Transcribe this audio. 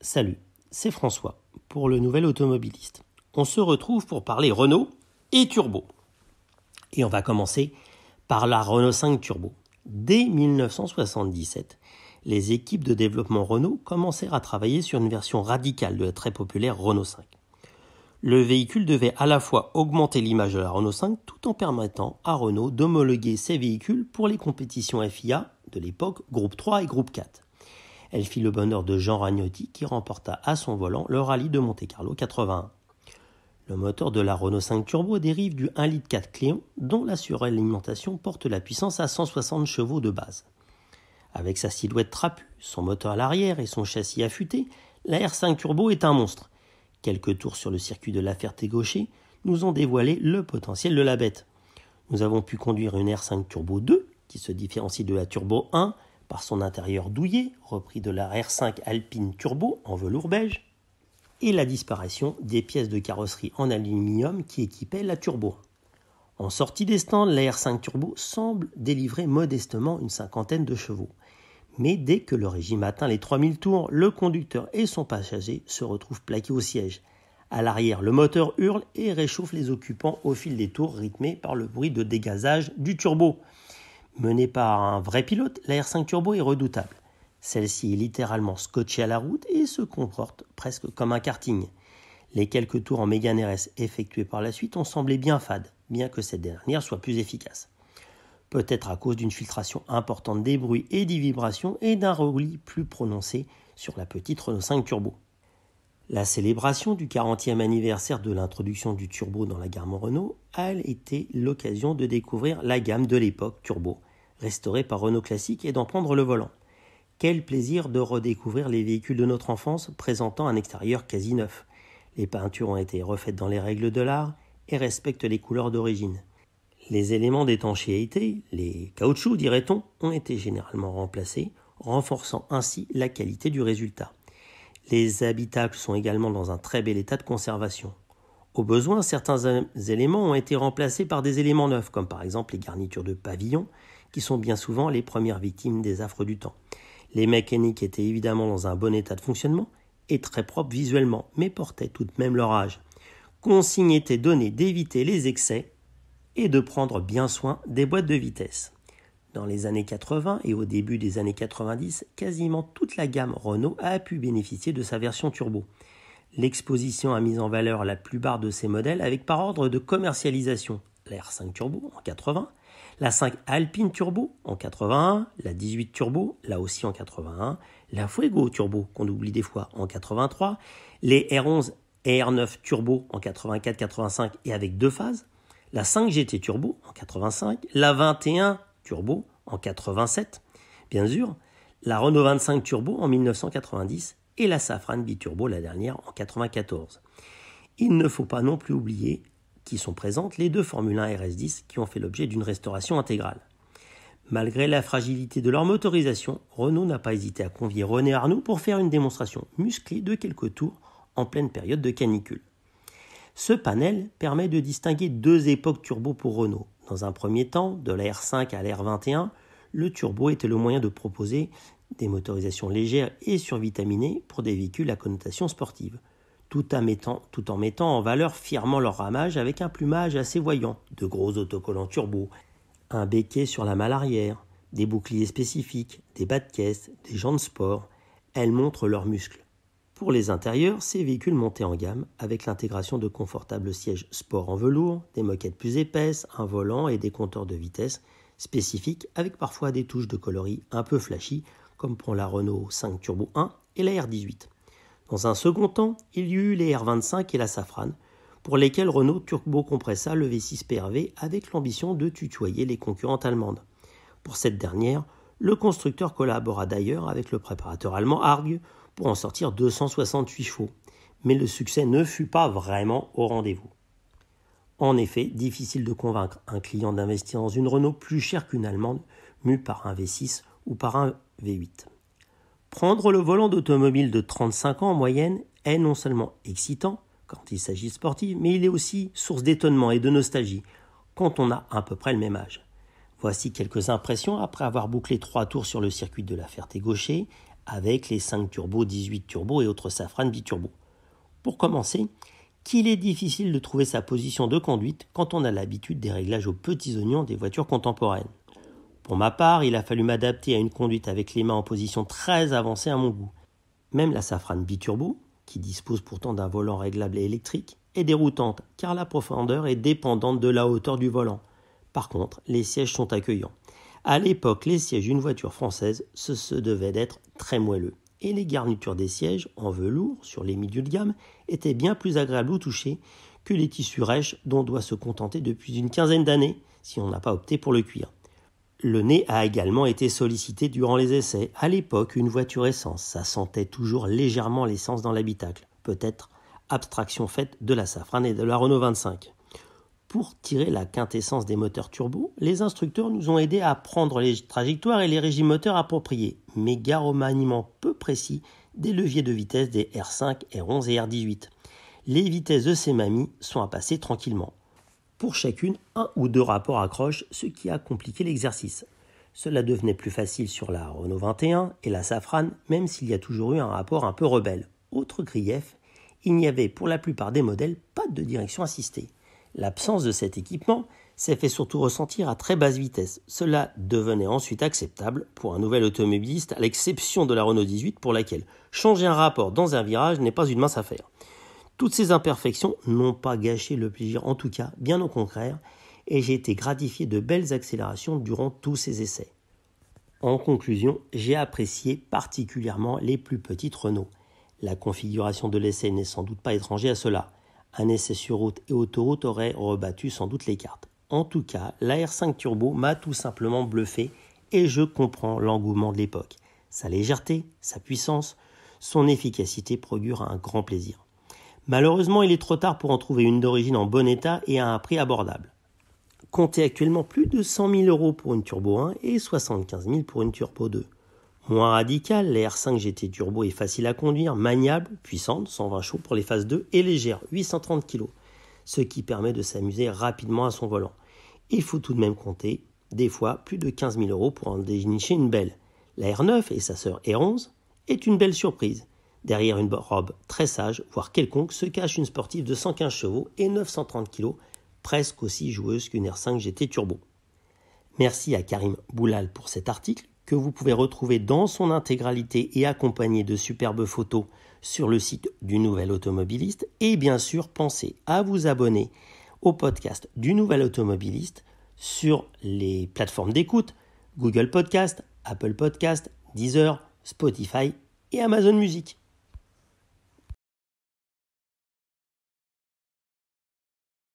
Salut, c'est François pour le Nouvel Automobiliste. On se retrouve pour parler Renault et turbo. Et on va commencer par la Renault 5 Turbo. Dès 1977, les équipes de développement Renault commencèrent à travailler sur une version radicale de la très populaire Renault 5. Le véhicule devait à la fois augmenter l'image de la Renault 5 tout en permettant à Renault d'homologuer ses véhicules pour les compétitions FIA de l'époque Groupe 3 et Groupe 4. Elle fit le bonheur de Jean Ragnotti qui remporta à son volant le rallye de Monte-Carlo 81. Le moteur de la Renault 5 Turbo dérive du 1,4 litre Cléon dont la suralimentation porte la puissance à 160 chevaux de base. Avec sa silhouette trapue, son moteur à l'arrière et son châssis affûté, la R5 Turbo est un monstre. Quelques tours sur le circuit de La Ferté-Gaucher nous ont dévoilé le potentiel de la bête. Nous avons pu conduire une R5 Turbo 2 qui se différencie de la Turbo 1 par son intérieur douillet, repris de la R5 Alpine Turbo en velours beige, et la disparition des pièces de carrosserie en aluminium qui équipaient la Turbo. En sortie des stands, la R5 Turbo semble délivrer modestement une cinquantaine de chevaux. Mais dès que le régime atteint les 3000 tours, le conducteur et son passager se retrouvent plaqués au siège. À l'arrière, le moteur hurle et réchauffe les occupants au fil des tours rythmés par le bruit de dégazage du turbo. Menée par un vrai pilote, la R5 Turbo est redoutable. Celle-ci est littéralement scotchée à la route et se comporte presque comme un karting. Les quelques tours en Mégane RS effectués par la suite ont semblé bien fades, bien que cette dernière soit plus efficace. Peut-être à cause d'une filtration importante des bruits et des vibrations et d'un roulis plus prononcé sur la petite Renault 5 Turbo. La célébration du 40e anniversaire de l'introduction du turbo dans la gamme Renault a été l'occasion de découvrir la gamme de l'époque turbo, restaurée par Renault Classique et d'en prendre le volant. Quel plaisir de redécouvrir les véhicules de notre enfance présentant un extérieur quasi neuf. Les peintures ont été refaites dans les règles de l'art et respectent les couleurs d'origine. Les éléments d'étanchéité, les caoutchoucs dirait-on, ont été généralement remplacés, renforçant ainsi la qualité du résultat. Les habitacles sont également dans un très bel état de conservation. Au besoin, certains éléments ont été remplacés par des éléments neufs, comme par exemple les garnitures de pavillon, qui sont bien souvent les premières victimes des affres du temps. Les mécaniques étaient évidemment dans un bon état de fonctionnement et très propres visuellement, mais portaient tout de même leur âge. Consigne était donnée d'éviter les excès et de prendre bien soin des boîtes de vitesse. Dans les années 80 et au début des années 90, quasiment toute la gamme Renault a pu bénéficier de sa version turbo. L'exposition a mis en valeur la plupart de ces modèles avec par ordre de commercialisation la R5 Turbo en 80, la 5 Alpine Turbo en 81, la 18 Turbo, là aussi en 81, la Fuego Turbo qu'on oublie des fois en 83, les R11 et R9 Turbo en 84-85 et avec deux phases, la 5 GT Turbo en 85, la 21 Turbo en 87, bien sûr, la Renault 25 Turbo en 1990 et la Safran Biturbo la dernière en 94. Il ne faut pas non plus oublier qu'y sont présentes les deux Formule 1 RS10 qui ont fait l'objet d'une restauration intégrale. Malgré la fragilité de leur motorisation, Renault n'a pas hésité à convier René Arnoux pour faire une démonstration musclée de quelques tours en pleine période de canicule. Ce panel permet de distinguer deux époques turbo pour Renault. Dans un premier temps, de la R5 à la R21, le turbo était le moyen de proposer des motorisations légères et survitaminées pour des véhicules à connotation sportive, tout en mettant en valeur fièrement leur ramage avec un plumage assez voyant, de gros autocollants turbo, un béquet sur la malle arrière, des boucliers spécifiques, des bas de caisse, des jantes sport. Elles montrent leurs muscles. Pour les intérieurs, ces véhicules montaient en gamme avec l'intégration de confortables sièges sport en velours, des moquettes plus épaisses, un volant et des compteurs de vitesse spécifiques avec parfois des touches de coloris un peu flashy comme pour la Renault 5 Turbo 1 et la R18. Dans un second temps, il y eut les R25 et la Safran pour lesquels Renault turbo-compressa le V6 PRV avec l'ambition de tutoyer les concurrentes allemandes. Pour cette dernière, le constructeur collabora d'ailleurs avec le préparateur allemand Arg pour en sortir 268 chevaux, mais le succès ne fut pas vraiment au rendez-vous. En effet, difficile de convaincre un client d'investir dans une Renault plus chère qu'une allemande, mue par un V6 ou par un V8. Prendre le volant d'automobile de 35 ans en moyenne est non seulement excitant quand il s'agit de sportif, mais il est aussi source d'étonnement et de nostalgie quand on a à peu près le même âge. Voici quelques impressions après avoir bouclé 3 tours sur le circuit de La Ferté-Gaucher avec les 5 turbos, 18 turbos et autres Safran biturbo. Pour commencer, qu'il est difficile de trouver sa position de conduite quand on a l'habitude des réglages aux petits oignons des voitures contemporaines. Pour ma part, il a fallu m'adapter à une conduite avec les mains en position très avancée à mon goût. Même la Safran biturbo, qui dispose pourtant d'un volant réglable et électrique, est déroutante car la profondeur est dépendante de la hauteur du volant. Par contre, les sièges sont accueillants. À l'époque, les sièges d'une voiture française se devaient d'être très moelleux. Et les garnitures des sièges, en velours, sur les milieux de gamme, étaient bien plus agréables au toucher que les tissus rêches dont on doit se contenter depuis une quinzaine d'années, si on n'a pas opté pour le cuir. Le nez a également été sollicité durant les essais. À l'époque, une voiture essence, ça sentait toujours légèrement l'essence dans l'habitacle. Peut-être abstraction faite de la Safran et de la Renault 25. Pour tirer la quintessence des moteurs turbo, les instructeurs nous ont aidés à prendre les trajectoires et les régimes moteurs appropriés, mais gare au maniement peu précis des leviers de vitesse des R5, R11 et R18. Les vitesses de ces mamies sont à passer tranquillement. Pour chacune, 1 ou 2 rapports accrochent, ce qui a compliqué l'exercice. Cela devenait plus facile sur la Renault 21 et la Safran, même s'il y a toujours eu un rapport un peu rebelle. Autre grief, il n'y avait pour la plupart des modèles pas de direction assistée. L'absence de cet équipement s'est fait surtout ressentir à très basse vitesse. Cela devenait ensuite acceptable pour un nouvel automobiliste, à l'exception de la Renault 18 pour laquelle changer un rapport dans un virage n'est pas une mince affaire. Toutes ces imperfections n'ont pas gâché le plaisir, en tout cas, bien au contraire, et j'ai été gratifié de belles accélérations durant tous ces essais. En conclusion, j'ai apprécié particulièrement les plus petites Renault. La configuration de l'essai n'est sans doute pas étrangère à cela. Un essai sur route et autoroute aurait rebattu sans doute les cartes. En tout cas, la R5 Turbo m'a tout simplement bluffé et je comprends l'engouement de l'époque. Sa légèreté, sa puissance, son efficacité procurent un grand plaisir. Malheureusement, il est trop tard pour en trouver une d'origine en bon état et à un prix abordable. Comptez actuellement plus de 100 000 € pour une Turbo 1 et 75 000 pour une Turbo 2. Moins radical, la R5 GT Turbo est facile à conduire, maniable, puissante, 120 chevaux pour les phases 2 et légère, 830 kg, ce qui permet de s'amuser rapidement à son volant. Il faut tout de même compter, des fois, plus de 15 000 € pour en dénicher une belle. La R9 et sa sœur R11 est une belle surprise. Derrière une robe très sage, voire quelconque, se cache une sportive de 115 chevaux et 930 kg, presque aussi joueuse qu'une R5 GT Turbo. Merci à Karim Boulal pour cet article, que vous pouvez retrouver dans son intégralité et accompagné de superbes photos sur le site du Nouvel Automobiliste. Et bien sûr, pensez à vous abonner au podcast du Nouvel Automobiliste sur les plateformes d'écoute, Google Podcast, Apple Podcast, Deezer, Spotify et Amazon Music.